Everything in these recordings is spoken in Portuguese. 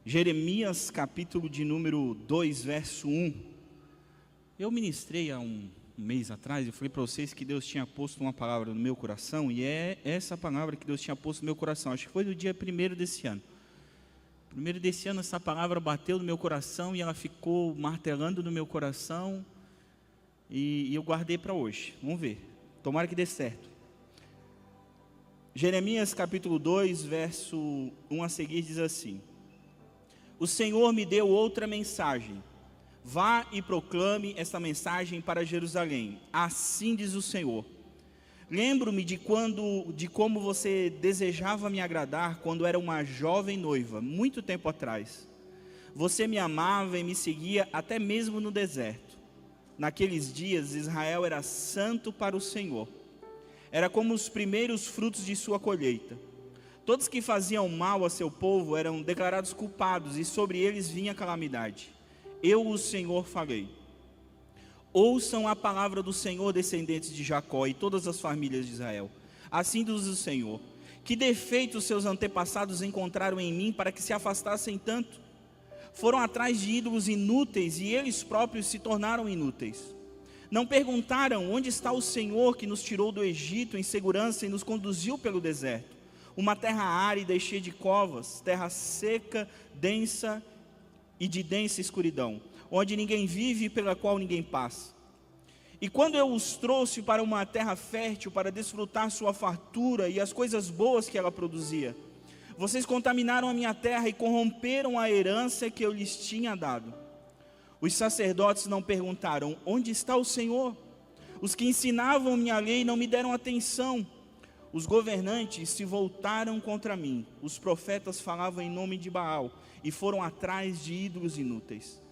Jeremias, capítulo de número 2, verso 1. Eu ministrei há um mês atrás, eu falei para vocês que Deus tinha posto uma palavra no meu coração, e é essa palavra que Deus tinha posto no meu coração. Acho que foi no dia 1º desse ano. Primeiro desse ano, essa palavra bateu no meu coração e ela ficou martelando no meu coração, e eu guardei para hoje. Vamos ver, tomara que dê certo. Jeremias capítulo 2, verso 1 a seguir diz assim: O Senhor me deu outra mensagem. Vá e proclame esta mensagem para Jerusalém. Assim diz o Senhor: Lembro-me de como você desejava me agradar quando era uma jovem noiva, muito tempo atrás. Você me amava e me seguia até mesmo no deserto. Naqueles dias, Israel era santo para o Senhor. Era como os primeiros frutos de sua colheita. Todos que faziam mal a seu povo eram declarados culpados, e sobre eles vinha calamidade. Eu, o Senhor, falei. Ouçam a palavra do Senhor, descendentes de Jacó, e todas as famílias de Israel. Assim diz o Senhor: Que defeitos seus antepassados encontraram em mim para que se afastassem tanto? Foram atrás de ídolos inúteis, e eles próprios se tornaram inúteis. Não perguntaram: onde está o Senhor que nos tirou do Egito em segurança e nos conduziu pelo deserto? Uma terra árida e cheia de covas, terra seca, densa e de densa escuridão, onde ninguém vive e pela qual ninguém passa. E quando eu os trouxe para uma terra fértil, para desfrutar sua fartura e as coisas boas que ela produzia, vocês contaminaram a minha terra e corromperam a herança que eu lhes tinha dado. Os sacerdotes não perguntaram: onde está o Senhor? Os que ensinavam minha lei não me deram atenção. Os governantes se voltaram contra mim. Os profetas falavam em nome de Baal e foram atrás de ídolos inúteis.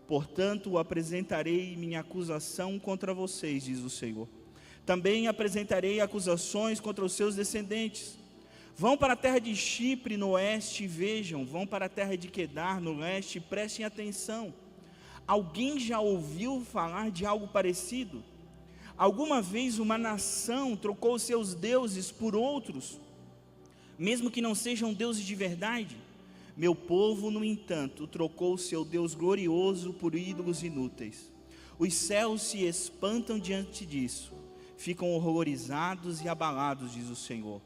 Portanto, apresentarei minha acusação contra vocês, diz o Senhor. Também apresentarei acusações contra os seus descendentes. Vão para a terra de Chipre no oeste e vejam. Vão para a terra de Quedar no leste e prestem atenção. Alguém já ouviu falar de algo parecido? Alguma vez uma nação trocou seus deuses por outros, mesmo que não sejam deuses de verdade? Meu povo, no entanto, trocou seu Deus glorioso por ídolos inúteis. Os céus se espantam diante disso, ficam horrorizados e abalados, diz o Senhor,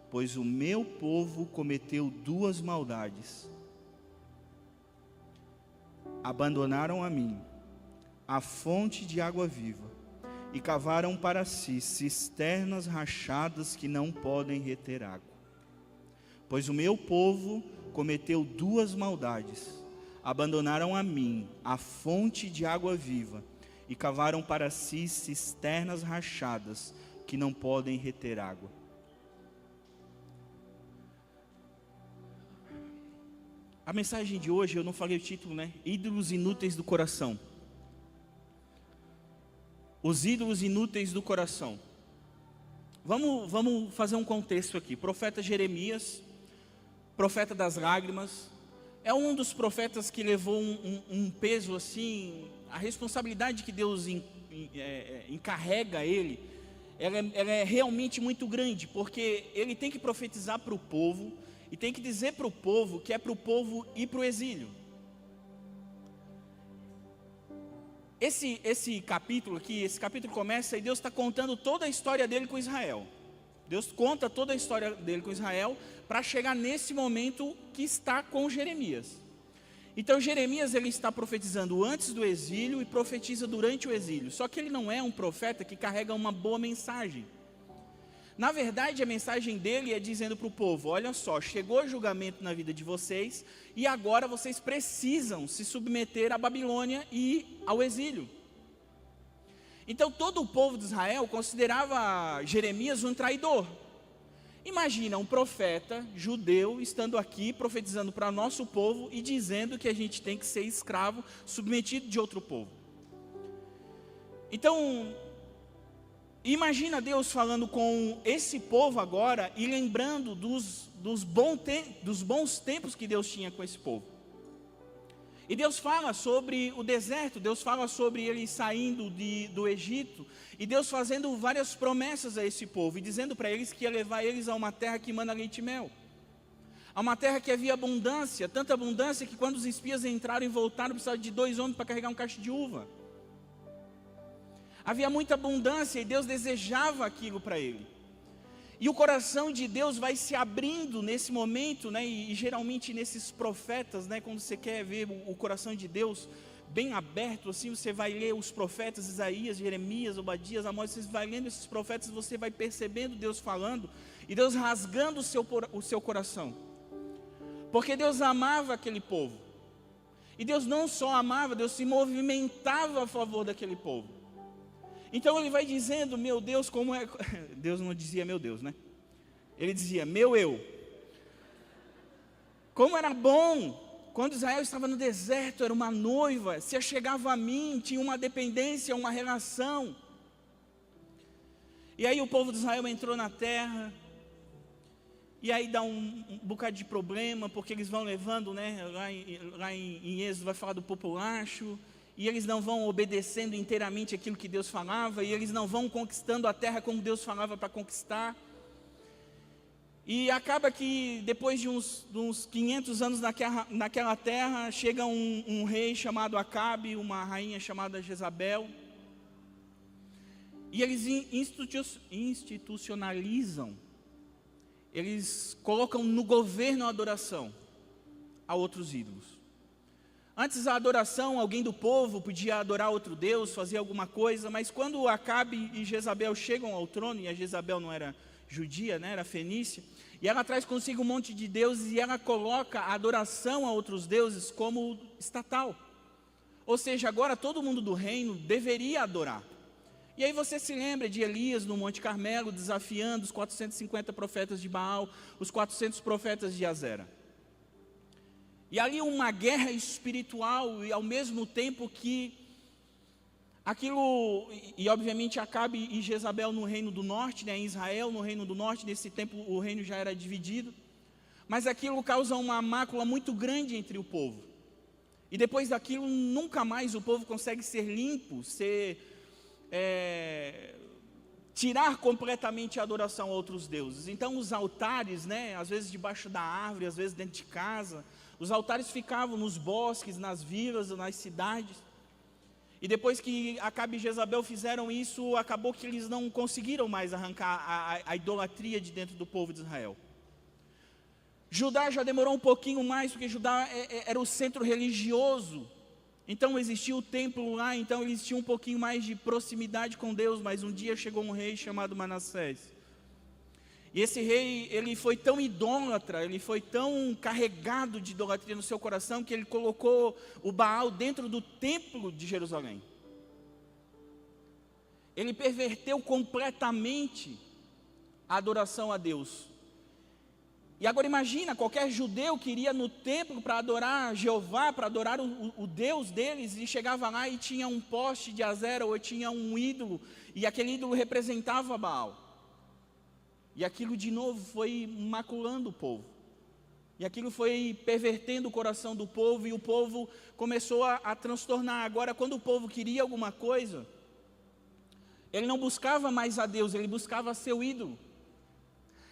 pois o meu povo cometeu duas maldades. Abandonaram a mim, a fonte de água viva, e cavaram para si cisternas rachadas que não podem reter água. Pois o meu povo cometeu duas maldades: abandonaram a mim, a fonte de água viva, e cavaram para si cisternas rachadas que não podem reter água. A mensagem de hoje, eu não falei o título, né? Ídolos inúteis do coração. Os ídolos inúteis do coração. Vamos fazer um contexto aqui. Profeta Jeremias, profeta das lágrimas, é um dos profetas que levou um peso assim. A responsabilidade que Deus encarrega a ele, ela é realmente muito grande, porque ele tem que profetizar para o povo, e tem que dizer para o povo que é para o povo ir para o exílio. Esse capítulo aqui, esse capítulo começa e Deus está contando toda a história dele com Israel. Deus conta toda a história dele com Israel para chegar nesse momento que está com Jeremias. Então Jeremias, ele está profetizando antes do exílio e profetiza durante o exílio. Só que ele não é um profeta que carrega uma boa mensagem. Na verdade, a mensagem dele é dizendo para o povo: olha só, chegou o julgamento na vida de vocês, e agora vocês precisam se submeter à Babilônia e ao exílio. Então todo o povo de Israel considerava Jeremias um traidor. Imagina um profeta judeu estando aqui profetizando para nosso povo e dizendo que a gente tem que ser escravo, submetido de outro povo. Então, imagina Deus falando com esse povo agora e lembrando dos bons tempos que Deus tinha com esse povo. E Deus fala sobre o deserto, Deus fala sobre eles saindo do Egito, e Deus fazendo várias promessas a esse povo, e dizendo para eles que ia levar eles a uma terra que mana leite e mel. a uma terra que havia abundância, tanta abundância que quando os espias entraram e voltaram, precisavam de 2 homens para carregar um cacho de uva. Havia muita abundância e Deus desejava aquilo para ele. E o coração de Deus vai se abrindo nesse momento, né? E geralmente nesses profetas, né? Quando você quer ver o coração de Deus bem aberto, assim, você vai ler os profetas Isaías, Jeremias, Obadias, Amós, você vai lendo esses profetas, você vai percebendo Deus falando e Deus rasgando o seu coração. Porque Deus amava aquele povo. E Deus não só amava, Deus se movimentava a favor daquele povo. Então ele vai dizendo, meu Deus, como é... Deus não dizia meu Deus, né? Ele dizia, meu eu. Como era bom, quando Israel estava no deserto, era uma noiva, se achegava a mim, tinha uma dependência, uma relação. E aí o povo de Israel entrou na terra, e aí dá um bocado de problema, porque eles vão levando, né, lá em Êxodo vai falar do populacho, e eles não vão obedecendo inteiramente aquilo que Deus falava, e eles não vão conquistando a terra como Deus falava para conquistar. E acaba que depois de uns 500 anos naquela terra, chega um rei chamado Acabe, uma rainha chamada Jezabel, e eles institucionalizam, eles colocam no governo a adoração a outros ídolos. Antes a adoração, alguém do povo podia adorar outro Deus, fazer alguma coisa, mas quando Acabe e Jezabel chegam ao trono, e a Jezabel não era judia, né, era fenícia, e ela traz consigo um monte de deuses, e ela coloca a adoração a outros deuses como estatal. Ou seja, agora todo mundo do reino deveria adorar. E aí você se lembra de Elias no Monte Carmelo, desafiando os 450 profetas de Baal, os 400 profetas de Azera. E ali uma guerra espiritual, e ao mesmo tempo que aquilo, e obviamente Acabe e Jezabel no reino do norte, né, em Israel, no reino do norte, nesse tempo o reino já era dividido, mas aquilo causa uma mácula muito grande entre o povo. E depois daquilo, nunca mais o povo consegue ser limpo, tirar completamente a adoração a outros deuses. Então os altares, né, às vezes debaixo da árvore, às vezes dentro de casa, os altares ficavam nos bosques, nas vilas, nas cidades. E depois que Acabe e Jezabel fizeram isso, acabou que eles não conseguiram mais arrancar a idolatria de dentro do povo de Israel. Judá já demorou um pouquinho mais, porque Judá era o centro religioso. Então existia o templo lá, então eles tinham um pouquinho mais de proximidade com Deus, mas um dia chegou um rei chamado Manassés. E esse rei, ele foi tão idólatra, ele foi tão carregado de idolatria no seu coração, que ele colocou o Baal dentro do templo de Jerusalém. Ele perverteu completamente a adoração a Deus. E agora imagina, qualquer judeu que iria no templo para adorar Jeová, para adorar o Deus deles, e chegava lá e tinha um poste de Azera, ou tinha um ídolo, e aquele ídolo representava Baal. E aquilo de novo foi maculando o povo. E aquilo foi pervertendo o coração do povo, e o povo começou a transtornar. Agora, quando o povo queria alguma coisa, ele não buscava mais a Deus, ele buscava seu ídolo.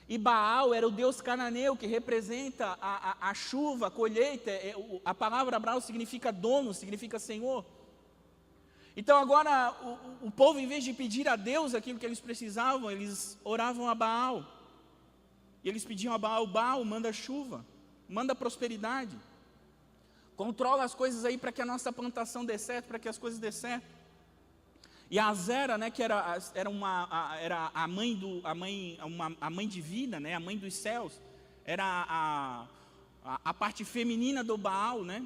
E Baal era o deus cananeu, que representa a chuva, a colheita. A palavra Baal significa dono, significa senhor. Então agora o povo, em vez de pedir a Deus aquilo que eles precisavam, eles oravam a Baal. E eles pediam a Baal: Baal, manda chuva, manda prosperidade, controla as coisas aí para que a nossa plantação dê certo, para que as coisas dê certo. E a Azera, né, que era a mãe divina, né, a mãe dos céus, era a parte feminina do Baal, né?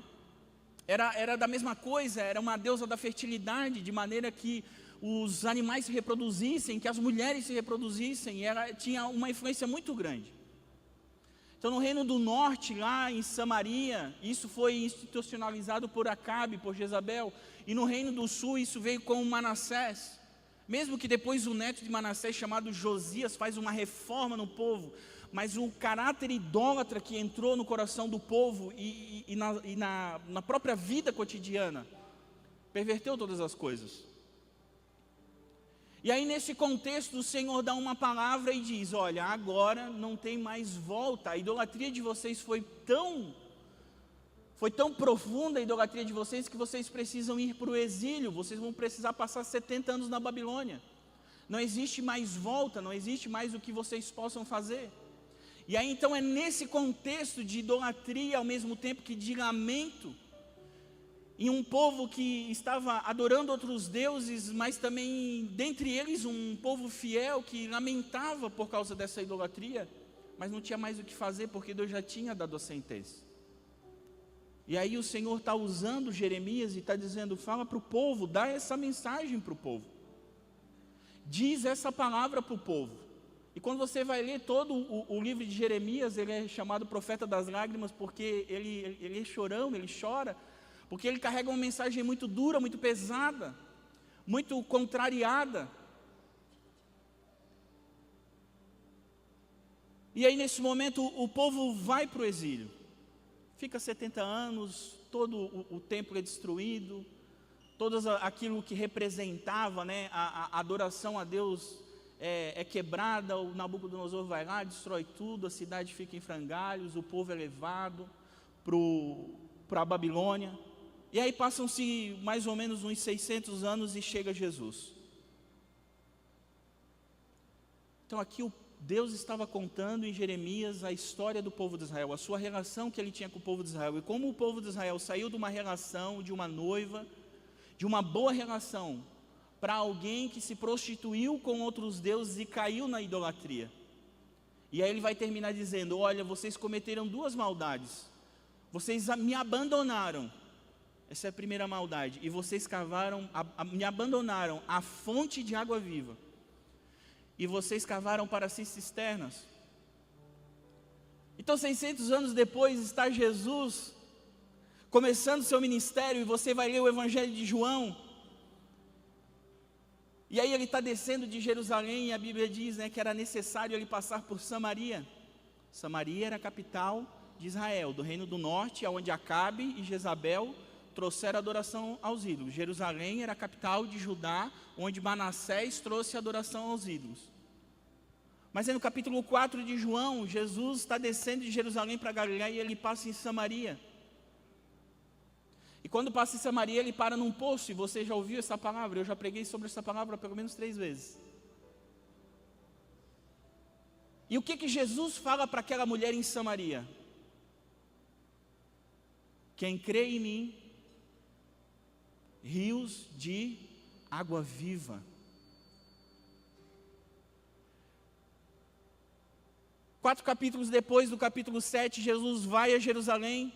Era da mesma coisa, era uma deusa da fertilidade, de maneira que os animais se reproduzissem, que as mulheres se reproduzissem, e ela tinha uma influência muito grande. Então no reino do norte, lá em Samaria, isso foi institucionalizado por Acabe, por Jezabel, e no reino do sul isso veio com Manassés. Mesmo que depois o neto de Manassés, chamado Josias, faz uma reforma no povo, mas o caráter idólatra que entrou no coração do povo e na própria vida cotidiana, perverteu todas as coisas. E aí nesse contexto o Senhor dá uma palavra e diz: olha, agora não tem mais volta, a idolatria de vocês foi tão profunda, a idolatria de vocês, que vocês precisam ir para o exílio, vocês vão precisar passar 70 anos na Babilônia, não existe mais volta, não existe mais o que vocês possam fazer. E aí então é nesse contexto de idolatria, ao mesmo tempo que de lamento, em um povo que estava adorando outros deuses, mas também dentre eles um povo fiel que lamentava por causa dessa idolatria, mas não tinha mais o que fazer porque Deus já tinha dado a sentença. E aí o Senhor está usando Jeremias e está dizendo: fala para o povo, dá essa mensagem para o povo, diz essa palavra para o povo. E quando você vai ler todo o livro de Jeremias, ele é chamado profeta das lágrimas, porque ele é chorão, ele chora, porque ele carrega uma mensagem muito dura, muito pesada, muito contrariada. E aí nesse momento o povo vai para o exílio, fica 70 anos, todo o templo é destruído, todo aquilo que representava, né, a adoração a Deus é quebrada. O Nabucodonosor vai lá, destrói tudo, a cidade fica em frangalhos, o povo é levado para a Babilônia. E aí passam-se mais ou menos uns 600 anos e chega Jesus. Então aqui Deus estava contando em Jeremias a história do povo de Israel, a sua relação que ele tinha com o povo de Israel, e como o povo de Israel saiu de uma relação, de uma noiva, de uma boa relação, para alguém que se prostituiu com outros deuses e caiu na idolatria. E aí ele vai terminar dizendo: olha, vocês cometeram duas maldades, vocês me abandonaram, essa é a primeira maldade, e vocês me abandonaram a fonte de água viva, e vocês cavaram para si cisternas. Então 600 anos depois está Jesus começando seu ministério, e você vai ler o Evangelho de João, e aí ele está descendo de Jerusalém, e a Bíblia diz, né, que era necessário ele passar por Samaria. Samaria era a capital de Israel, do reino do norte, onde Acabe e Jezabel trouxeram adoração aos ídolos. Jerusalém era a capital de Judá, onde Manassés trouxe adoração aos ídolos. Mas aí no capítulo 4 de João, Jesus está descendo de Jerusalém para Galiléia e ele passa em Samaria. E quando passa em Samaria, ele para num poço, e você já ouviu essa palavra, eu já preguei sobre essa palavra pelo menos 3 vezes. E o que Jesus fala para aquela mulher em Samaria? Quem crê em mim, rios de água viva. 4 capítulos depois, do capítulo 7, Jesus vai a Jerusalém,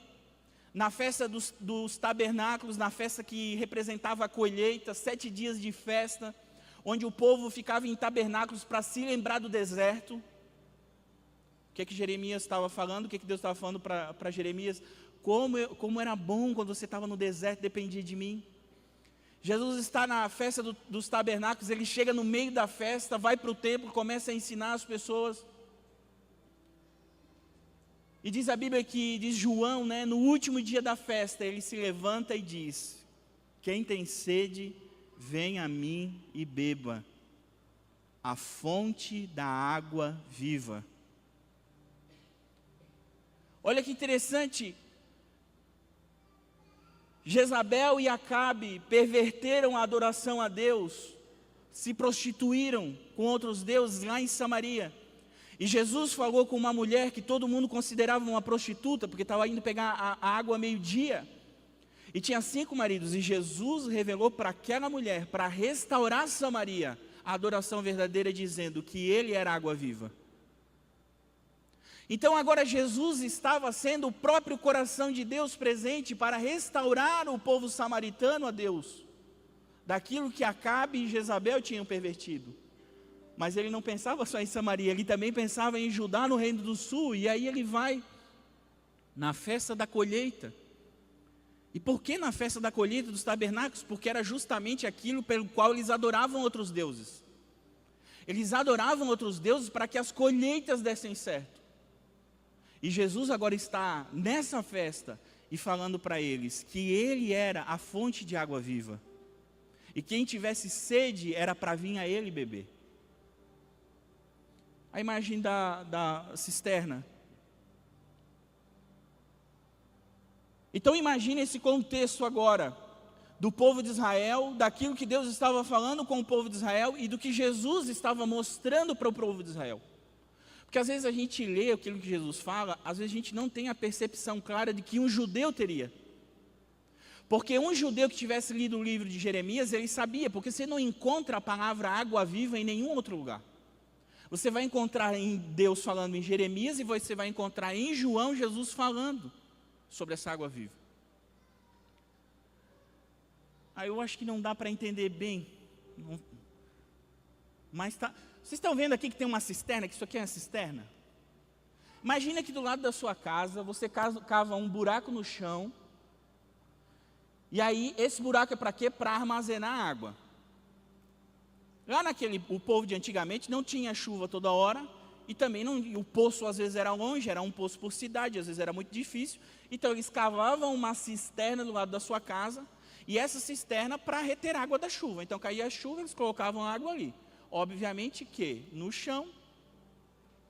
na festa dos tabernáculos, na festa que representava a colheita, 7 dias de festa, onde o povo ficava em tabernáculos para se lembrar do deserto. O que Jeremias estava falando? O que Deus estava falando para Jeremias? Como era bom quando você estava no deserto, dependia de mim. Jesus está na festa dos tabernáculos, ele chega no meio da festa, vai para o templo, começa a ensinar as pessoas. E diz a Bíblia que, diz João, né, no último dia da festa, ele se levanta e diz: quem tem sede, vem a mim e beba, a fonte da água viva. Olha que interessante, Jezabel e Acabe perverteram a adoração a Deus, se prostituíram com outros deuses lá em Samaria. E Jesus falou com uma mulher que todo mundo considerava uma prostituta, porque estava indo pegar a água meio-dia, e tinha 5 maridos, e Jesus revelou para aquela mulher, para restaurar Samaria, a adoração verdadeira, dizendo que ele era água viva. Então agora Jesus estava sendo o próprio coração de Deus presente para restaurar o povo samaritano a Deus, daquilo que Acabe e Jezabel tinham pervertido. Mas ele não pensava só em Samaria, ele também pensava em Judá, no reino do sul. E aí ele vai na festa da colheita. E por que na festa da colheita dos tabernáculos? Porque era justamente aquilo pelo qual eles adoravam outros deuses. Eles adoravam outros deuses para que as colheitas dessem certo. E Jesus agora está nessa festa e falando para eles que ele era a fonte de água viva. E quem tivesse sede era para vir a ele beber. A imagem da cisterna. Então imagine esse contexto agora, do povo de Israel, daquilo que Deus estava falando com o povo de Israel e do que Jesus estava mostrando para o povo de Israel. Porque às vezes a gente lê aquilo que Jesus fala, às vezes a gente não tem a percepção clara de que um judeu teria. Porque um judeu que tivesse lido o livro de Jeremias, ele sabia, porque você não encontra a palavra água viva em nenhum outro lugar. Você vai encontrar em Deus falando em Jeremias e você vai encontrar em João Jesus falando sobre essa água viva. Aí eu acho que não dá para entender bem. Mas tá. Vocês estão vendo aqui que tem uma cisterna, que isso aqui é uma cisterna? Imagina que do lado da sua casa, você cava um buraco no chão. E aí, esse buraco é para quê? Para armazenar água. Lá o povo de antigamente não tinha chuva toda hora. E também o poço às vezes era longe, era um poço por cidade, às vezes era muito difícil. Então eles cavavam uma cisterna do lado da sua casa. E essa cisterna para reter água da chuva. Então caía a chuva, eles colocavam água ali. Obviamente que no chão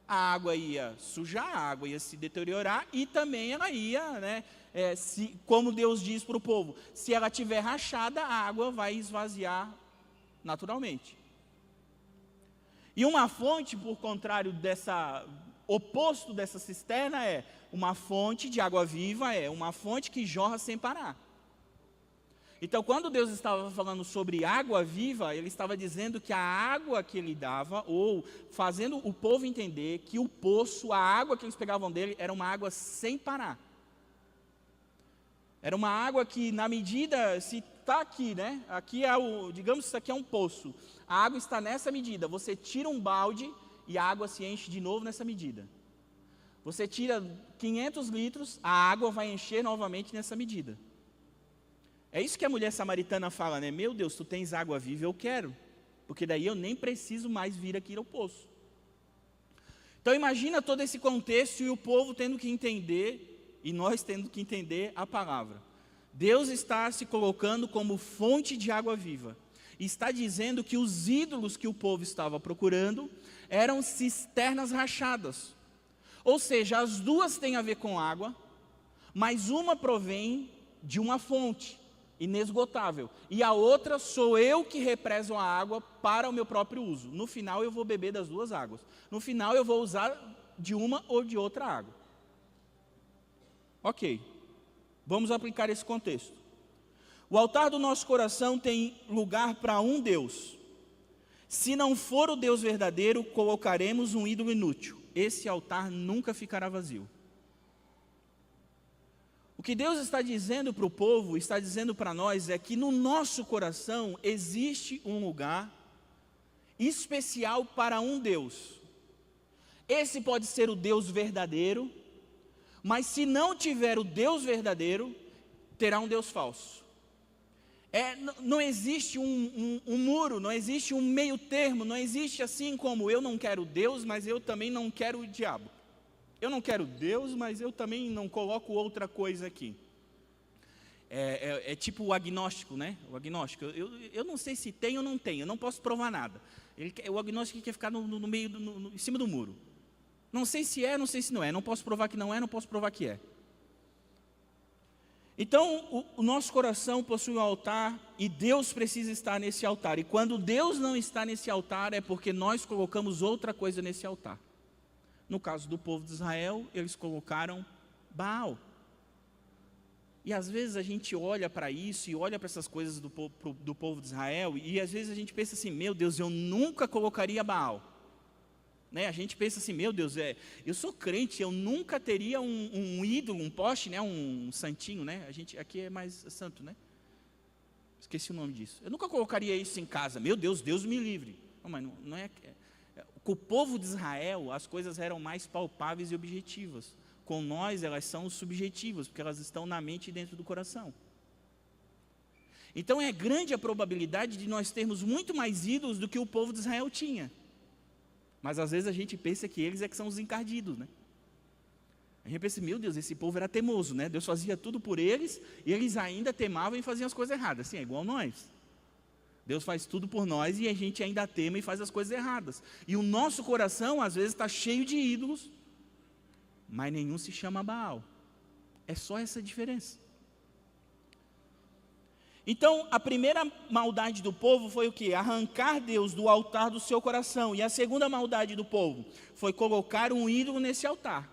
a água ia sujar, a água ia se deteriorar e também ela ia, né, como Deus diz para o povo, se ela estiver rachada, a água vai esvaziar naturalmente. E uma fonte, por contrário oposto dessa cisterna, é uma fonte de água viva, é uma fonte que jorra sem parar. Então, quando Deus estava falando sobre água viva, Ele estava dizendo que a água que Ele dava, ou fazendo o povo entender que o poço, a água que eles pegavam dele, era uma água sem parar. Era uma água que, na medida, se está aqui, né? Aqui digamos que isso aqui é um poço. A água está nessa medida. Você tira um balde e a água se enche de novo nessa medida. Você tira 500 litros, a água vai encher novamente nessa medida. É isso que a mulher samaritana fala, né? Meu Deus, tu tens água viva, eu quero. Porque daí eu nem preciso mais vir aqui ao poço. Então imagina todo esse contexto e o povo tendo que entender, e nós tendo que entender a palavra. Deus está se colocando como fonte de água viva. E está dizendo que os ídolos que o povo estava procurando eram cisternas rachadas. Ou seja, as duas têm a ver com água, mas uma provém de uma fonte inesgotável, e a outra sou eu que represo a água para o meu próprio uso. No final eu vou beber das duas águas. No final eu vou usar de uma ou de outra água. Ok, vamos aplicar esse contexto. O altar do nosso coração tem lugar para um Deus. Se não for o Deus verdadeiro, colocaremos um ídolo inútil. Esse altar nunca ficará vazio. O que Deus está dizendo para o povo, está dizendo para nós, é que no nosso coração existe um lugar especial para um Deus. Esse pode ser o Deus verdadeiro, mas se não tiver o Deus verdadeiro, terá um Deus falso. Não existe um muro, não existe um meio termo, não existe assim como eu não quero Deus, mas eu também não quero o diabo. Eu não quero Deus, mas eu também não coloco outra coisa aqui. É tipo o agnóstico, né? O agnóstico, eu não sei se tem ou não tem, eu não posso provar nada. O agnóstico quer ficar no meio, em cima do muro. Não sei se é, não sei se não é. Não posso provar que não é, não posso provar que é. Então, o nosso coração possui um altar e Deus precisa estar nesse altar. E quando Deus não está nesse altar, é porque nós colocamos outra coisa nesse altar. No caso do povo de Israel, eles colocaram Baal. E às vezes a gente olha para isso e olha para essas coisas do povo de Israel e às vezes a gente pensa assim, meu Deus, eu nunca colocaria Baal. Né? A gente pensa assim, meu Deus, eu sou crente, eu nunca teria um ídolo, um poste, né? Um santinho, né? A gente aqui é mais santo, né? Esqueci o nome disso. Eu nunca colocaria isso em casa, meu Deus, Deus me livre. Não, mas não é... Com o povo de Israel, as coisas eram mais palpáveis e objetivas. Com nós, elas são subjetivas, porque elas estão na mente e dentro do coração. Então, é grande a probabilidade de nós termos muito mais ídolos do que o povo de Israel tinha. Mas, às vezes, a gente pensa que eles é que são os encardidos, né? A gente pensa, meu Deus, esse povo era teimoso, né? Deus fazia tudo por eles, e eles ainda temavam e faziam as coisas erradas. Assim, é igual nós. Deus faz tudo por nós e a gente ainda tema e faz as coisas erradas. E o nosso coração, às vezes, está cheio de ídolos, mas nenhum se chama Baal. É só essa diferença. Então, a primeira maldade do povo foi o quê? Arrancar Deus do altar do seu coração. E a segunda maldade do povo foi colocar um ídolo nesse altar.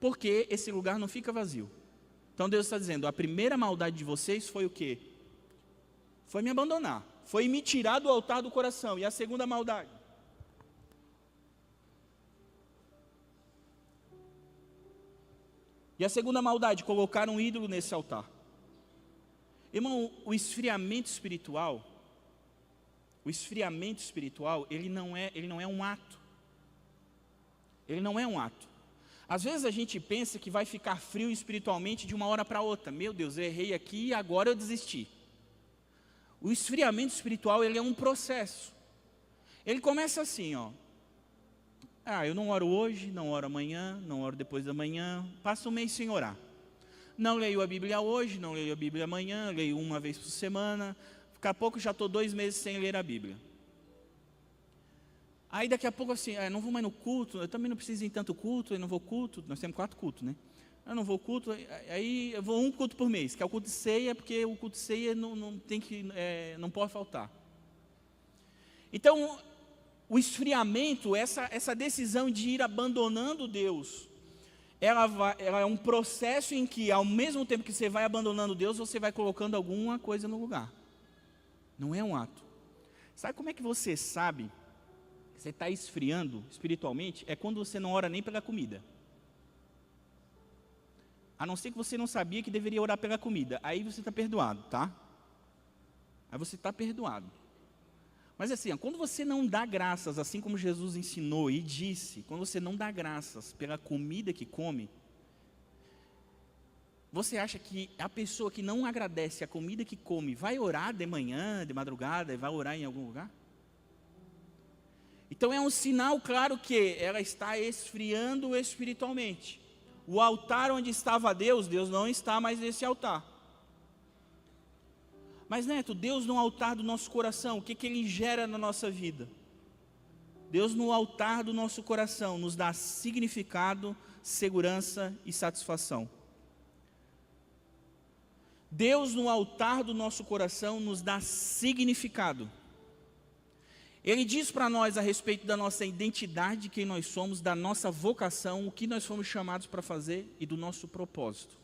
Porque esse lugar não fica vazio. Então Deus está dizendo, a primeira maldade de vocês foi o quê? Foi me abandonar. Foi me tirar do altar do coração. E a segunda maldade? E a segunda maldade, colocar um ídolo nesse altar. Irmão, o esfriamento espiritual, ele não é um ato. Ele não é um ato. Às vezes a gente pensa que vai ficar frio espiritualmente de uma hora para outra. Meu Deus, eu errei aqui e agora eu desisti. O esfriamento espiritual, ele é um processo. Ele começa assim, ó. Eu não oro hoje, não oro amanhã, não oro depois da manhã, passo um mês sem orar. Não leio a Bíblia hoje, não leio a Bíblia amanhã, leio uma vez por semana. Daqui a pouco já estou 2 meses sem ler a Bíblia. Aí daqui a pouco assim, não vou mais no culto, eu também não preciso ir em tanto culto, eu não vou culto, nós temos 4 cultos, né? Eu não vou culto, aí eu vou um culto por mês, que é o culto de ceia, porque o culto de ceia não pode faltar. Então, o esfriamento, essa decisão de ir abandonando Deus, ela é um processo em que, ao mesmo tempo que você vai abandonando Deus, você vai colocando alguma coisa no lugar. Não é um ato. Sabe como é que você sabe que você está esfriando espiritualmente? É quando você não ora nem pela comida. A não ser que você não sabia que deveria orar pela comida. Aí você está perdoado, tá? Aí você está perdoado. Mas assim, quando você não dá graças, assim como Jesus ensinou e disse, quando você não dá graças pela comida que come, você acha que a pessoa que não agradece a comida que come vai orar de manhã, de madrugada, e vai orar em algum lugar? Então é um sinal claro que ela está esfriando espiritualmente. O altar onde estava Deus, Deus não está mais nesse altar. Mas Neto, Deus no altar do nosso coração, o que Ele gera na nossa vida? Deus no altar do nosso coração nos dá significado, segurança e satisfação. Deus no altar do nosso coração nos dá significado. Ele diz para nós a respeito da nossa identidade, quem nós somos, da nossa vocação, o que nós fomos chamados para fazer e do nosso propósito.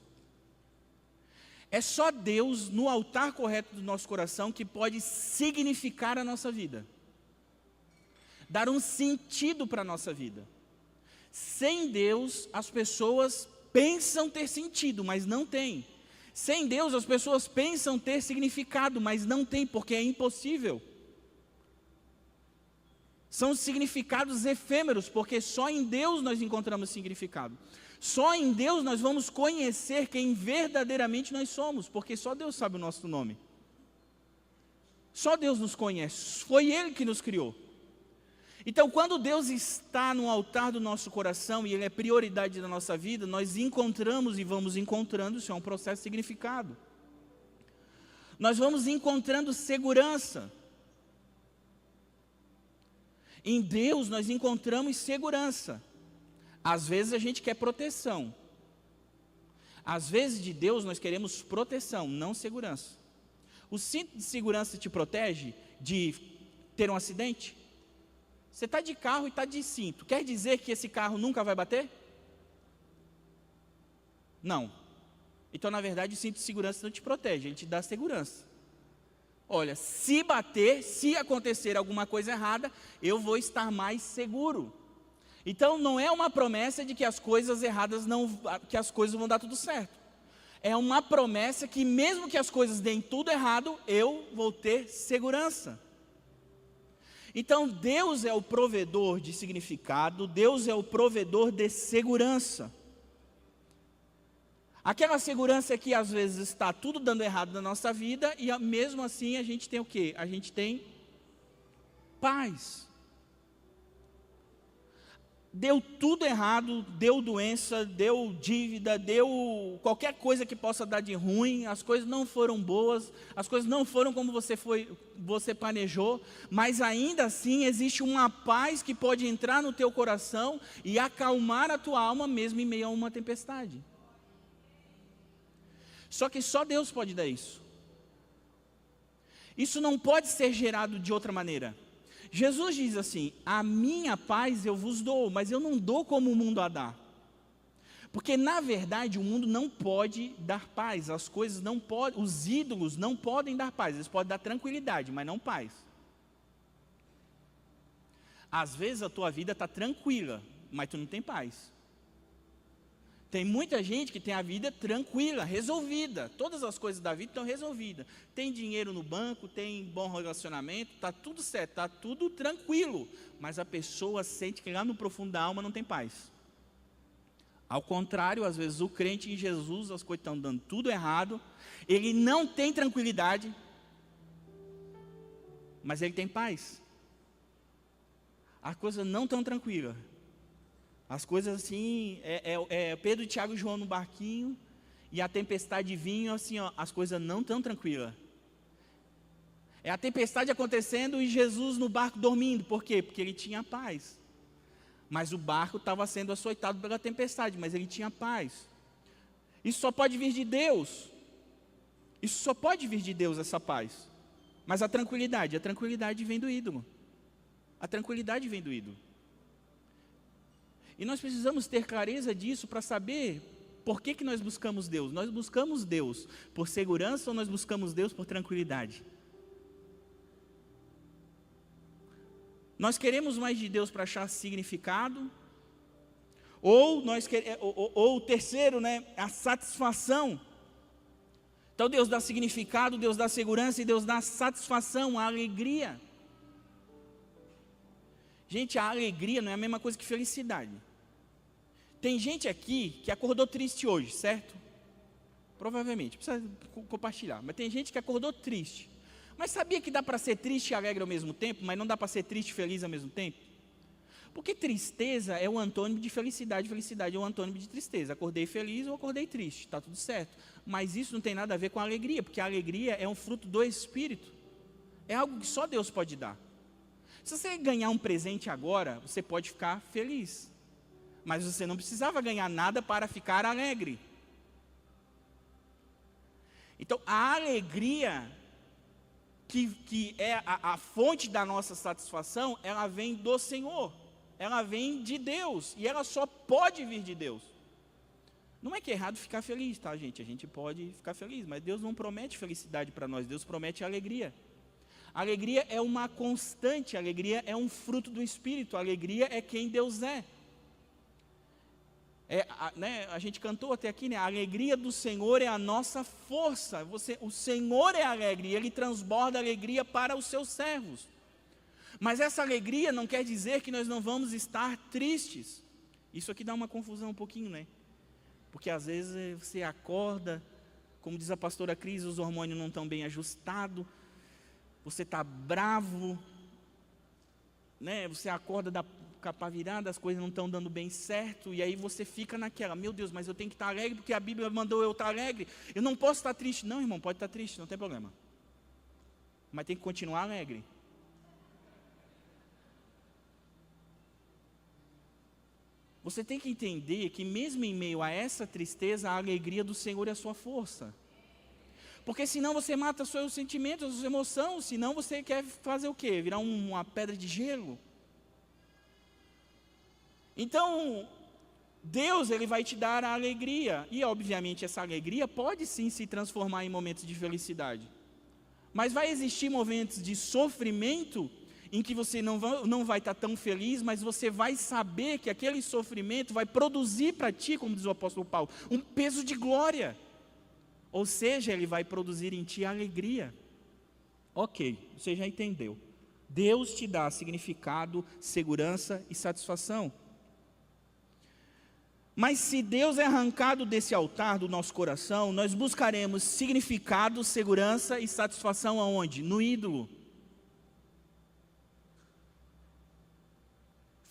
É só Deus, no altar correto do nosso coração, que pode significar a nossa vida. Dar um sentido para a nossa vida. Sem Deus, as pessoas pensam ter sentido, mas não tem. Sem Deus, as pessoas pensam ter significado, mas não tem, porque é impossível. São significados efêmeros, porque só em Deus nós encontramos significado. Só em Deus nós vamos conhecer quem verdadeiramente nós somos, porque só Deus sabe o nosso nome. Só Deus nos conhece, foi Ele que nos criou. Então, quando Deus está no altar do nosso coração e Ele é prioridade da nossa vida, nós encontramos e vamos encontrando, isso é um processo de significado. Nós vamos encontrando segurança. Em Deus nós encontramos segurança. Às vezes a gente quer proteção. Às vezes de Deus nós queremos proteção, não segurança. O cinto de segurança te protege de ter um acidente? Você está de carro e está de cinto. Quer dizer que esse carro nunca vai bater? Não. Então, na verdade, o cinto de segurança não te protege, ele te dá segurança. Olha, se bater, se acontecer alguma coisa errada, eu vou estar mais seguro. Então não é uma promessa de que as coisas erradas que as coisas vão dar tudo certo. É uma promessa que mesmo que as coisas deem tudo errado, eu vou ter segurança. Então Deus é o provedor de significado, Deus é o provedor de segurança. Aquela segurança que às vezes está tudo dando errado na nossa vida e mesmo assim a gente tem o quê? A gente tem paz. deu tudo errado, deu doença, deu dívida, deu qualquer coisa que possa dar de ruim, as coisas não foram boas, as coisas não foram como você planejou, mas ainda assim existe uma paz que pode entrar no teu coração e acalmar a tua alma mesmo em meio a uma tempestade. Só que só Deus pode dar isso. Isso não pode ser gerado de outra maneira. Jesus diz assim: a minha paz eu vos dou, mas eu não dou como o mundo a dá. Porque na verdade o mundo não pode dar paz, as coisas não podem, os ídolos não podem dar paz, eles podem dar tranquilidade, mas não paz. Às vezes a tua vida está tranquila, mas tu não tem paz. Tem muita gente que tem a vida tranquila, resolvida. Todas as coisas da vida estão resolvidas. Tem dinheiro no banco, tem bom relacionamento, está tudo certo, está tudo tranquilo. Mas a pessoa sente que lá no profundo da alma não tem paz. Ao contrário, às vezes o crente em Jesus, as coisas estão dando tudo errado. Ele não tem tranquilidade, mas ele tem paz. As coisas não estão tranquilas. As coisas assim, Pedro, Tiago e João no barquinho, e a tempestade vinha assim, ó, as coisas não tão tranquilas. É a tempestade acontecendo e Jesus no barco dormindo. Por quê? Porque ele tinha paz. Mas o barco estava sendo açoitado pela tempestade, mas ele tinha paz. Isso só pode vir de Deus. Isso só pode vir de Deus, essa paz. Mas a tranquilidade vem do ídolo. A tranquilidade vem do ídolo. E nós precisamos ter clareza disso para saber por que nós buscamos Deus. Nós buscamos Deus por segurança ou nós buscamos Deus por tranquilidade? Nós queremos mais de Deus para achar significado? Ou o terceiro, né, a satisfação. Então Deus dá significado, Deus dá segurança e Deus dá satisfação, a alegria. Gente, a alegria não é a mesma coisa que felicidade. Tem gente aqui que acordou triste hoje, certo? Provavelmente, precisa compartilhar. Mas tem gente que acordou triste. Mas sabia que dá para ser triste e alegre ao mesmo tempo, mas não dá para ser triste e feliz ao mesmo tempo? Porque tristeza é o antônimo de felicidade, felicidade é o antônimo de tristeza. Acordei feliz ou acordei triste, está tudo certo. Mas isso não tem nada a ver com a alegria, porque a alegria é um fruto do Espírito. É algo que só Deus pode dar. Se você ganhar um presente agora, você pode ficar feliz. Mas você não precisava ganhar nada para ficar alegre. Então, a alegria, que é a fonte da nossa satisfação, ela vem do Senhor. Ela vem de Deus. E ela só pode vir de Deus. Não é que é errado ficar feliz, tá, gente? A gente pode ficar feliz, mas Deus não promete felicidade para nós. Deus promete alegria. A alegria é uma constante, a alegria é um fruto do Espírito, a alegria é quem Deus é. A gente cantou até aqui, né? A alegria do Senhor é a nossa força. O Senhor é alegre e Ele transborda alegria para os seus servos. Mas essa alegria não quer dizer que nós não vamos estar tristes. Isso aqui dá uma confusão um pouquinho, né? Porque às vezes você acorda, como diz a pastora Cris, os hormônios não estão bem ajustados. Você está bravo, né? Você acorda da capa virada, as coisas não estão dando bem certo, e aí você fica naquela, meu Deus, mas eu tenho que estar alegre, porque a Bíblia mandou eu estar alegre, eu não posso estar triste. Não, irmão, pode estar triste, não tem problema, mas tem que continuar alegre. Você tem que entender que mesmo em meio a essa tristeza, a alegria do Senhor é a sua força. Porque senão você mata os seus sentimentos, as suas emoções, senão você quer fazer o quê? Virar uma pedra de gelo? Então, Deus, Ele vai te dar a alegria. E obviamente essa alegria pode sim se transformar em momentos de felicidade. Mas vai existir momentos de sofrimento em que você não vai estar tão feliz, mas você vai saber que aquele sofrimento vai produzir para ti, como diz o apóstolo Paulo, um peso de glória. Ou seja, ele vai produzir em ti alegria. Ok, você já entendeu. Deus te dá significado, segurança e satisfação. Mas se Deus é arrancado desse altar do nosso coração, nós buscaremos significado, segurança e satisfação aonde? No ídolo.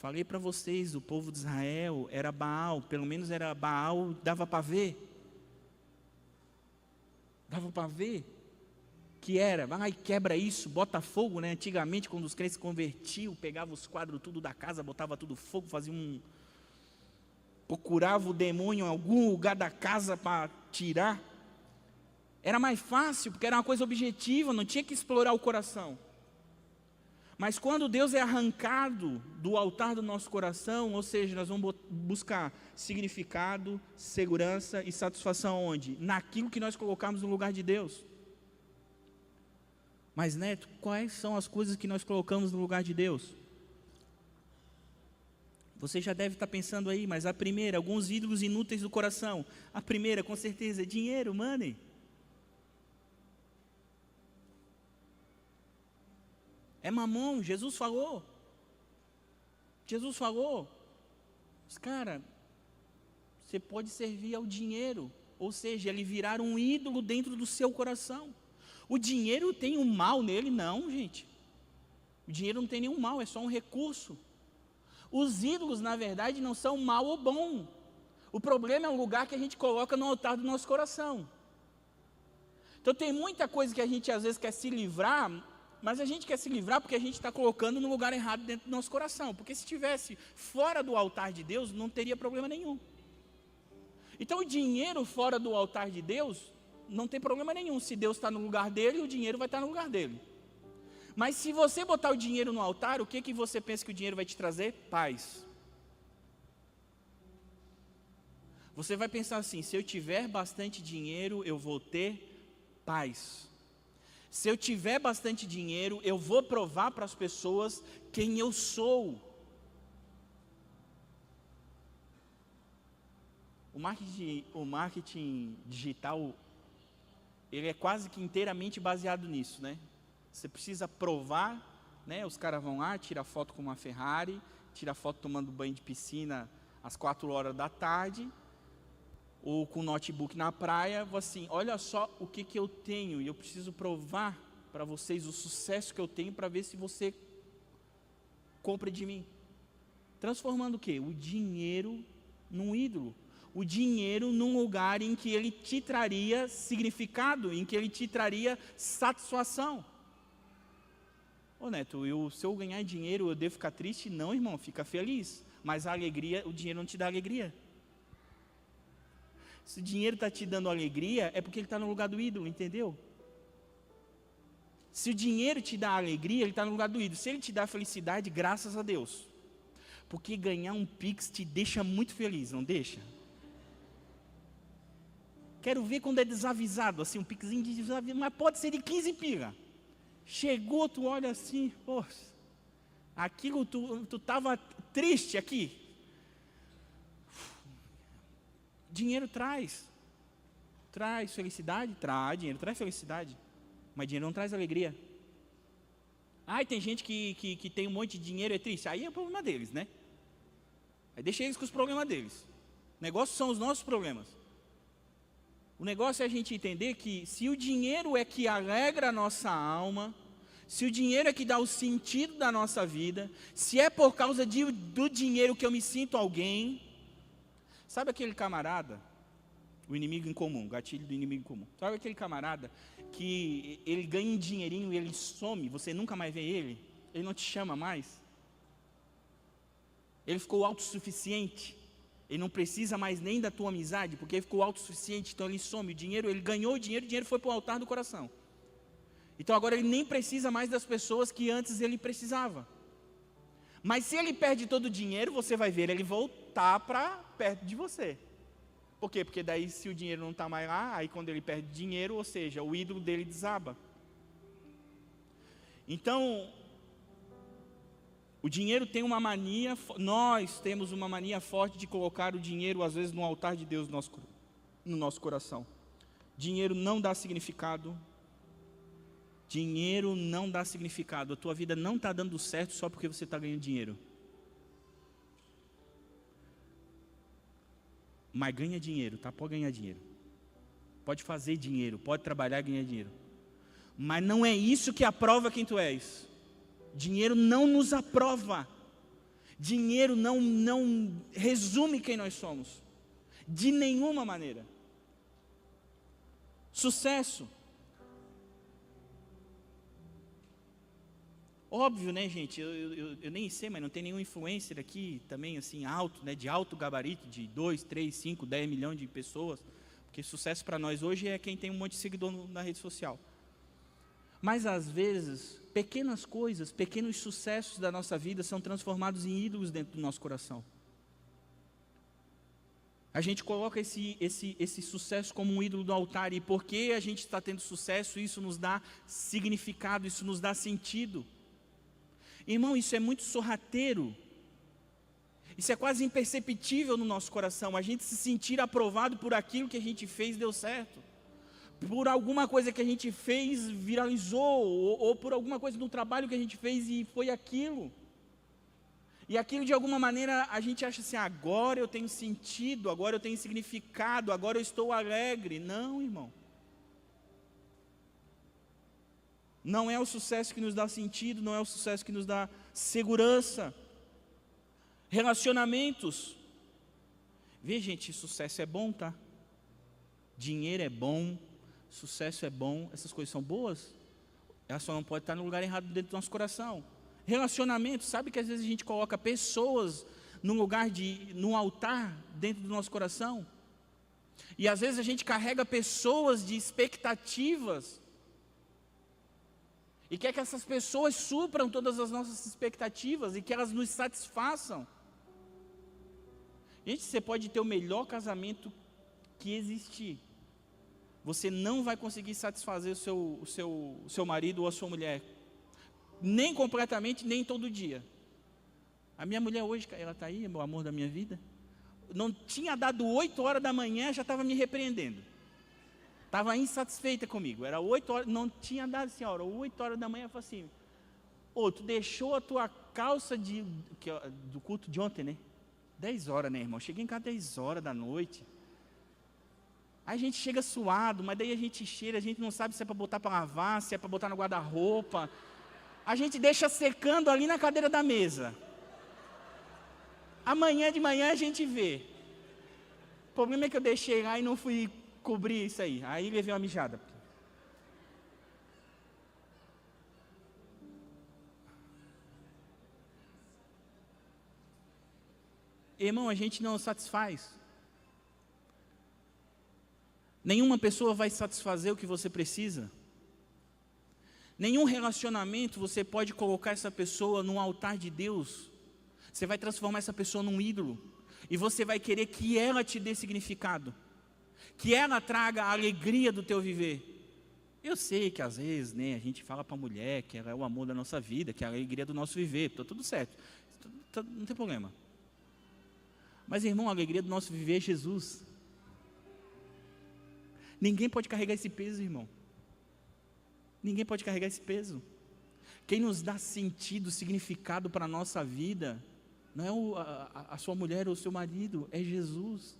Falei para vocês, o povo de Israel era Baal, pelo menos era Baal, dava para ver. Dava para ver que era, vai, quebra isso, bota fogo, né? Antigamente, quando os crentes se convertiam, pegava os quadros tudo da casa, botava tudo fogo, procurava o demônio em algum lugar da casa para tirar. Era mais fácil, porque era uma coisa objetiva, não tinha que explorar o coração. Mas quando Deus é arrancado do altar do nosso coração, ou seja, nós vamos buscar significado, segurança e satisfação onde? Naquilo que nós colocamos no lugar de Deus. Mas, Neto, quais são as coisas que nós colocamos no lugar de Deus? Você já deve estar pensando aí, mas a primeira, alguns ídolos inúteis do coração. A primeira, com certeza, é dinheiro, money. É mamão, Jesus falou. Jesus falou. Mas, cara, você pode servir ao dinheiro, ou seja, ele virar um ídolo dentro do seu coração. O dinheiro tem um mal nele? Não, gente. O dinheiro não tem nenhum mal, é só um recurso. Os ídolos, na verdade, não são mal ou bom. O problema é o lugar que a gente coloca no altar do nosso coração. Então tem muita coisa que a gente às vezes quer se livrar, mas a gente quer se livrar porque a gente está colocando no lugar errado dentro do nosso coração. Porque se estivesse fora do altar de Deus, não teria problema nenhum. Então o dinheiro fora do altar de Deus, não tem problema nenhum. Se Deus está no lugar dele, o dinheiro vai estar no lugar dele. Mas se você botar o dinheiro no altar, o que você pensa que o dinheiro vai te trazer? Paz. Você vai pensar assim, se eu tiver bastante dinheiro, eu vou ter paz. Se eu tiver bastante dinheiro, eu vou provar para as pessoas quem eu sou. O marketing digital, ele é quase que inteiramente baseado nisso, né? Você precisa provar, né? Os caras vão lá, tiram foto com uma Ferrari, tiram foto tomando banho de piscina às 4 horas da tarde, ou com notebook na praia, assim, olha só o que eu tenho, e eu preciso provar para vocês o sucesso que eu tenho para ver se você compra de mim. Transformando o quê? O dinheiro num ídolo. O dinheiro num lugar em que ele te traria significado, em que ele te traria satisfação. Ô Neto, se eu ganhar dinheiro eu devo ficar triste? Não, irmão, fica feliz. Mas a alegria, o dinheiro não te dá alegria. Se o dinheiro está te dando alegria, é porque ele está no lugar do ídolo, entendeu? Se o dinheiro te dá alegria, ele está no lugar do ídolo. Se ele te dá felicidade, graças a Deus. Porque ganhar um Pix te deixa muito feliz, não deixa? Quero ver quando é desavisado, assim, um Pixinho de desavisado, mas pode ser de 15 pila. Chegou, tu olha assim, pô, aquilo tu estava triste aqui. Dinheiro traz felicidade? Dinheiro traz felicidade, mas dinheiro não traz alegria. Ai, tem gente que tem um monte de dinheiro e é triste, aí é o problema deles, né? Aí deixa eles com os problemas deles. O negócio são os nossos problemas. O negócio é a gente entender que se o dinheiro é que alegra a nossa alma, se o dinheiro é que dá o sentido da nossa vida, se é por causa do dinheiro que eu me sinto alguém. Sabe aquele camarada, o inimigo em comum, gatilho do inimigo em comum. Sabe aquele camarada que ele ganha um dinheirinho e ele some, você nunca mais vê ele não te chama mais. Ele ficou autossuficiente. Ele não precisa mais nem da tua amizade, porque ele ficou autossuficiente, então ele some. O dinheiro, ele ganhou o dinheiro foi para o altar do coração. Então agora ele nem precisa mais das pessoas que antes ele precisava. Mas se ele perde todo o dinheiro, você vai ver ele voltar para perto de você. Por quê? Porque daí se o dinheiro não está mais lá, aí quando ele perde dinheiro, ou seja, o ídolo dele desaba. Então, o dinheiro tem uma mania, nós temos uma mania forte de colocar o dinheiro, às vezes, no altar de Deus no nosso coração. Dinheiro não dá significado. Dinheiro não dá significado. A tua vida não está dando certo só porque você está ganhando dinheiro. Mas ganha dinheiro, tá? Pode ganhar dinheiro. Pode fazer dinheiro, pode trabalhar e ganhar dinheiro. Mas não é isso que aprova quem tu és. Dinheiro não nos aprova. Dinheiro não resume quem nós somos, de nenhuma maneira. Sucesso. Óbvio, né, gente, eu nem sei, mas não tem nenhum influencer aqui também, assim, alto, né, de alto gabarito, de 2, 3, 5, 10 milhões de pessoas, porque sucesso para nós hoje é quem tem um monte de seguidor na rede social. Mas, às vezes, pequenas coisas, pequenos sucessos da nossa vida são transformados em ídolos dentro do nosso coração. A gente coloca esse sucesso como um ídolo do altar, e porque a gente está tendo sucesso, isso nos dá significado, isso nos dá sentido. Irmão, isso é muito sorrateiro, isso é quase imperceptível no nosso coração, a gente se sentir aprovado por aquilo que a gente fez deu certo, por alguma coisa que a gente fez viralizou, ou por alguma coisa no trabalho que a gente fez e foi aquilo, e aquilo de alguma maneira a gente acha assim, agora eu tenho sentido, agora eu tenho significado, agora eu estou alegre. Não, irmão. Não é o sucesso que nos dá sentido, não é o sucesso que nos dá segurança. Relacionamentos. Vê, gente, sucesso é bom, tá? Dinheiro é bom, sucesso é bom, essas coisas são boas. Ela só não pode estar no lugar errado dentro do nosso coração. Relacionamentos, sabe que às vezes a gente coloca pessoas no altar dentro do nosso coração? E às vezes a gente carrega pessoas de expectativas, e quer que essas pessoas supram todas as nossas expectativas e que elas nos satisfaçam. Gente, você pode ter o melhor casamento que existir, você não vai conseguir satisfazer o seu marido ou a sua mulher, nem completamente, nem todo dia. A minha mulher hoje, ela está aí, é o amor da minha vida. Não tinha dado 8 horas da manhã, já estava me repreendendo. Estava insatisfeita comigo, era 8 horas, não tinha dado assim, 8 horas da manhã, eu falei assim, tu deixou a tua calça do culto de ontem, né? 10 horas, né, irmão? Cheguei em casa 10 horas da noite. Aí a gente chega suado, mas daí a gente cheira, a gente não sabe se é para botar para lavar, se é para botar no guarda-roupa. A gente deixa secando ali na cadeira da mesa. Amanhã de manhã a gente vê. O problema é que eu deixei lá e não fui cobrir isso aí. Aí levei uma mijada. Irmão, a gente não satisfaz. Nenhuma pessoa vai satisfazer o que você precisa. Nenhum relacionamento você pode colocar essa pessoa num altar de Deus. Você vai transformar essa pessoa num ídolo. E você vai querer que ela te dê significado, que ela traga a alegria do teu viver. Eu sei que às vezes, né, a gente fala para a mulher que ela é o amor da nossa vida, que é a alegria do nosso viver, está tudo certo, não tem problema. Mas, irmão, a alegria do nosso viver é Jesus. Ninguém pode carregar esse peso, irmão. Ninguém pode carregar esse peso. Quem nos dá sentido, significado para a nossa vida, não é a sua mulher ou o seu marido, é Jesus.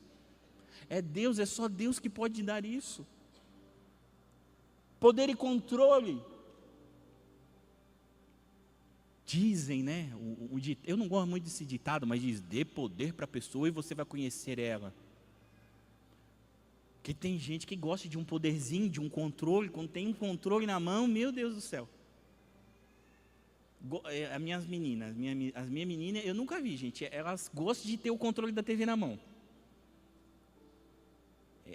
É Deus, é só Deus que pode dar isso. Poder e controle. Dizem, né? Eu não gosto muito desse ditado, mas diz: dê poder para a pessoa e você vai conhecer ela. Porque tem gente que gosta de um poderzinho, de um controle. Quando tem um controle na mão, meu Deus do céu. As minhas meninas, eu nunca vi, gente. Elas gostam de ter o controle da TV na mão.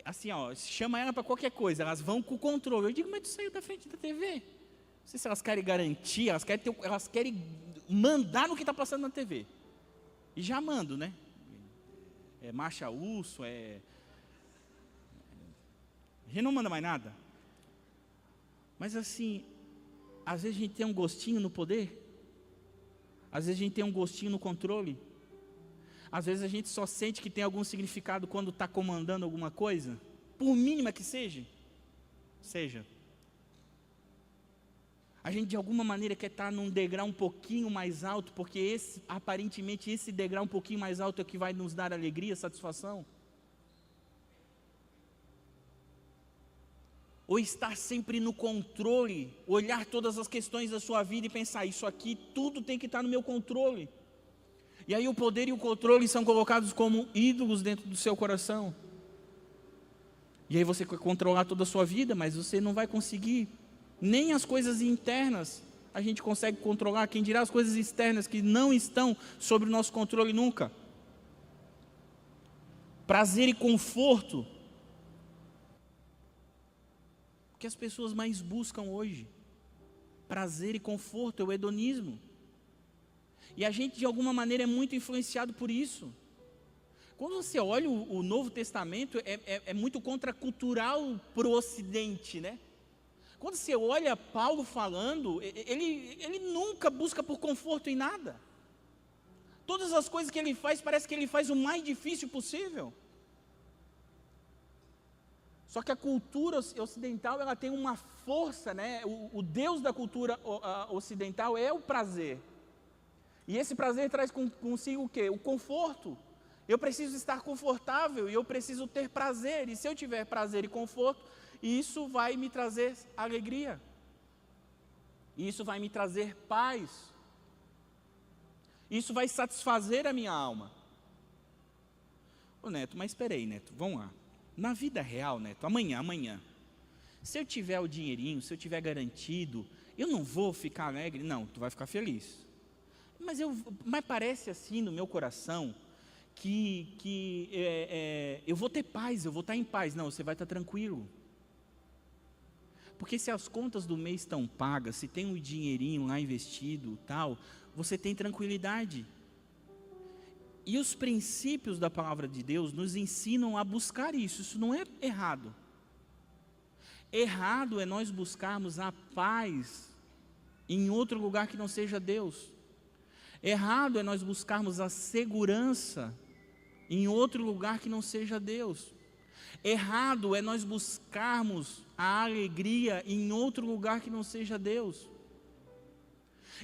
Assim, chama ela para qualquer coisa, elas vão com o controle. Eu digo, mas tu saiu da frente da TV. Não sei se elas querem garantir, elas querem mandar no que está passando na TV. E já mando, né? É marcha urso, a gente não manda mais nada. Mas assim, às vezes a gente tem um gostinho no poder. Às vezes a gente tem um gostinho no controle. Às vezes a gente só sente que tem algum significado quando está comandando alguma coisa, por mínima que seja. A gente de alguma maneira quer estar num degrau um pouquinho mais alto, porque aparentemente esse degrau um pouquinho mais alto é o que vai nos dar alegria, satisfação. Ou estar sempre no controle, olhar todas as questões da sua vida e pensar, isso aqui tudo tem que estar no meu controle. E aí o poder e o controle são colocados como ídolos dentro do seu coração. E aí você quer controlar toda a sua vida, mas você não vai conseguir. Nem as coisas internas a gente consegue controlar, quem dirá as coisas externas que não estão sob o nosso controle nunca. Prazer e conforto. O que as pessoas mais buscam hoje? Prazer e conforto, é o hedonismo. E a gente de alguma maneira é muito influenciado por isso. Quando você olha o Novo Testamento, é muito contracultural para o Ocidente, né? Quando você olha Paulo falando, ele nunca busca por conforto em nada. Todas as coisas que ele faz, parece que ele faz o mais difícil possível. Só que a cultura ocidental, ela tem uma força, né? O Deus da cultura ocidental é o prazer. E esse prazer traz consigo o quê? O conforto. Eu preciso estar confortável e eu preciso ter prazer. E se eu tiver prazer e conforto, isso vai me trazer alegria. Isso vai me trazer paz. Isso vai satisfazer a minha alma. Ô Neto, mas espera aí, Neto, vamos lá. Na vida real, Neto, amanhã, se eu tiver o dinheirinho, se eu tiver garantido, eu não vou ficar alegre? Não, tu vai ficar feliz. Mas parece assim no meu coração que eu vou ter paz, eu vou estar em paz. Não, você vai estar tranquilo. Porque se as contas do mês estão pagas, se tem um dinheirinho lá investido, tal, você tem tranquilidade. E os princípios da palavra de Deus nos ensinam a buscar isso. Isso não é errado. Errado é nós buscarmos a paz em outro lugar que não seja Deus. Errado é nós buscarmos a segurança em outro lugar que não seja Deus. Errado é nós buscarmos a alegria em outro lugar que não seja Deus.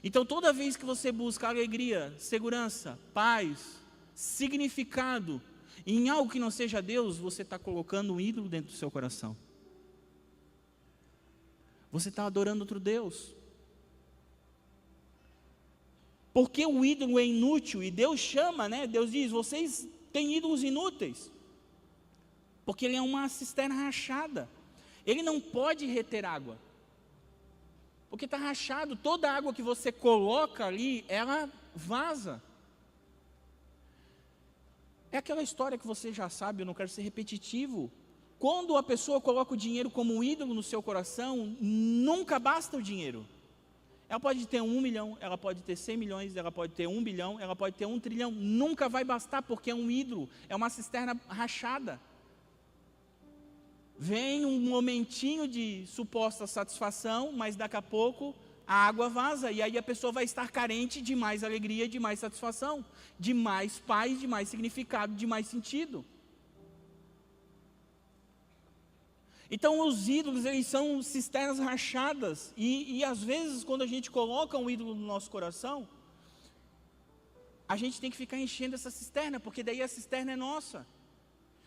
Então toda vez que você busca alegria, segurança, paz, significado em algo que não seja Deus, você está colocando um ídolo dentro do seu coração. Você está adorando outro Deus. Porque o ídolo é inútil, e Deus chama, né? Deus diz, vocês têm ídolos inúteis. Porque ele é uma cisterna rachada. Ele não pode reter água. Porque está rachado, toda a água que você coloca ali, ela vaza. É aquela história que você já sabe, eu não quero ser repetitivo. Quando a pessoa coloca o dinheiro como um ídolo no seu coração, nunca basta o dinheiro. Ela pode ter 1 milhão, ela pode ter 100 milhões, ela pode ter 1 bilhão, ela pode ter 1 trilhão. Nunca vai bastar porque é um ídolo, é uma cisterna rachada. Vem um momentinho de suposta satisfação, mas daqui a pouco a água vaza. E aí a pessoa vai estar carente de mais alegria, de mais satisfação, de mais paz, de mais significado, de mais sentido. Então os ídolos, eles são cisternas rachadas. E às vezes quando a gente coloca um ídolo no nosso coração, a gente tem que ficar enchendo essa cisterna, porque daí a cisterna é nossa.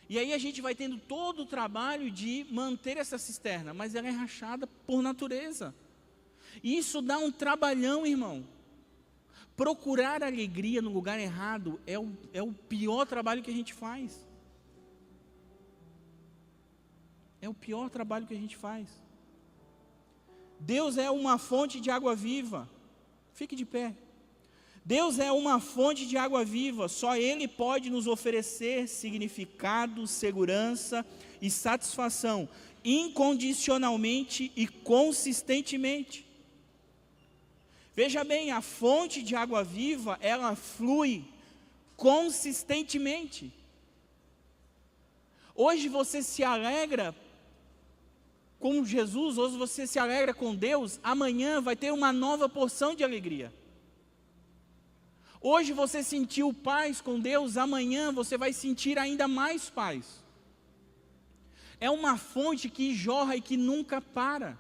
E aí a gente vai tendo todo o trabalho de manter essa cisterna, mas ela é rachada por natureza. E isso dá um trabalhão, irmão. Procurar alegria no lugar errado é o pior trabalho que a gente faz. É o pior trabalho que a gente faz. Deus é uma fonte de água viva. Fique de pé. Deus é uma fonte de água viva, só Ele pode nos oferecer significado, segurança e satisfação, incondicionalmente e consistentemente. Veja bem, a fonte de água viva, ela flui consistentemente. Hoje você se alegra com Jesus, hoje você se alegra com Deus, amanhã vai ter uma nova porção de alegria. Hoje você sentiu paz com Deus, amanhã você vai sentir ainda mais paz. É uma fonte que jorra e que nunca para.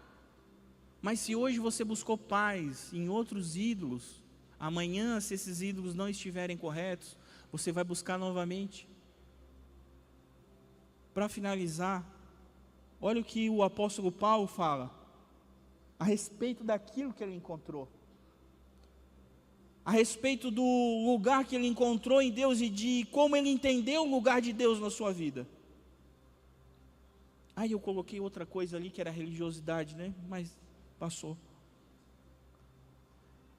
Mas se hoje você buscou paz em outros ídolos, amanhã, se esses ídolos não estiverem corretos, você vai buscar novamente. Para finalizar, olha o que o apóstolo Paulo fala a respeito daquilo que ele encontrou. a respeito do lugar que ele encontrou em Deus e de como ele entendeu o lugar de Deus na sua vida. Aí eu coloquei outra coisa ali que era religiosidade, né? Mas passou.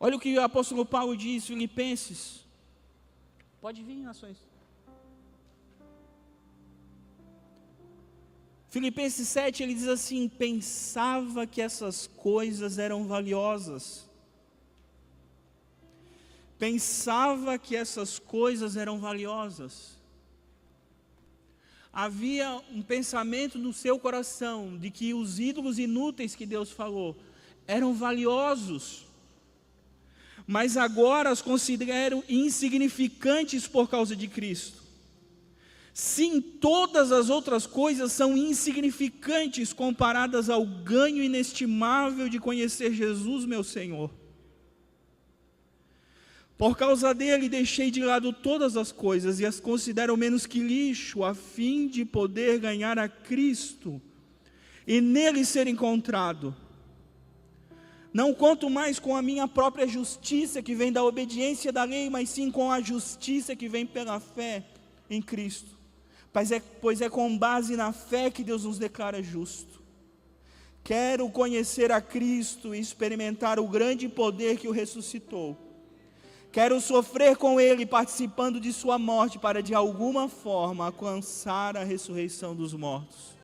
Olha o que o apóstolo Paulo diz, Filipenses. Pode vir, nações. Filipenses 7, ele diz assim: pensava que essas coisas eram valiosas. Pensava que essas coisas eram valiosas. Havia um pensamento no seu coração de que os ídolos inúteis que Deus falou eram valiosos. Mas agora as consideram insignificantes por causa de Cristo. Sim, todas as outras coisas são insignificantes comparadas ao ganho inestimável de conhecer Jesus, meu Senhor. Por causa dele, deixei de lado todas as coisas e as considero menos que lixo, a fim de poder ganhar a Cristo e nele ser encontrado. Não conto mais com a minha própria justiça que vem da obediência da lei, mas sim com a justiça que vem pela fé em Cristo. Pois é com base na fé que Deus nos declara justo. Quero conhecer a Cristo e experimentar o grande poder que o ressuscitou. Quero sofrer com Ele, participando de sua morte, para de alguma forma alcançar a ressurreição dos mortos.